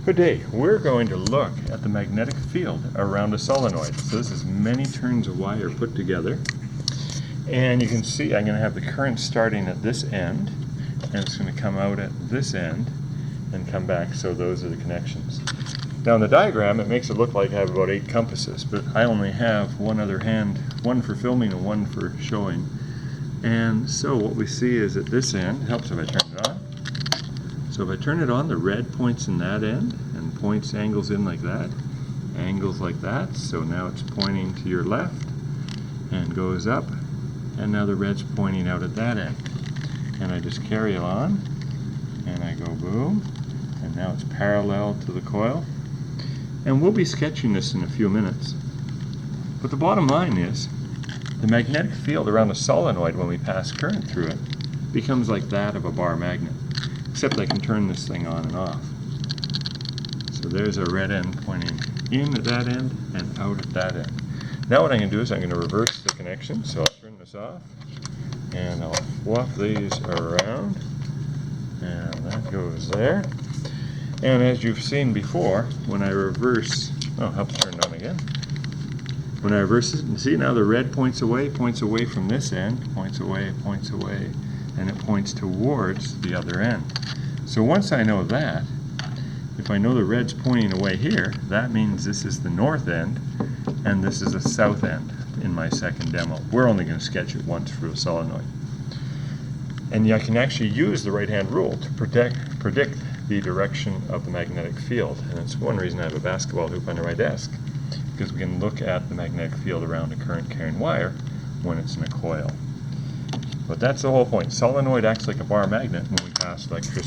Good day. We're going to look at the magnetic field around a solenoid. So this is many turns of wire put together. And you can see I'm going to have the current starting at this end, and it's going to come out at this end and come back. So those are the connections. Now in the diagram it makes it look like I have about 8 compasses, but I only have one other hand, one for filming and one for showing. And so what we see is at this end, it helps if I turn it on. So if I turn it on, the red points in that end and points angles in like that, angles like that. So now it's pointing to your left and goes up, and now the red's pointing out at that end. And I just carry it on and I go boom, and now it's parallel to the coil. And we'll be sketching this in a few minutes. But the bottom line is, the magnetic field around a solenoid when we pass current through it becomes like that of a bar magnet. Except I can turn this thing on and off. So there's a red end pointing in at that end and out at that end. Now what I'm going to do is I'm going to reverse the connection. So I'll turn this off and I'll fluff these around, and that goes there. And as you've seen before, when I reverse, oh, helps turn it on again. When I reverse it, you see now the red points away from this end, points away, and it points towards the other end. So once I know that, if I know the red's pointing away here, that means this is the north end and this is the south end in my second demo. We're only going to sketch it once for a solenoid. And I can actually use the right-hand rule to predict the direction of the magnetic field. And it's one reason I have a basketball hoop under my desk, because we can look at the magnetic field around a current-carrying wire when it's in a coil. But that's the whole point. Solenoid acts like a bar magnet when we pass electricity.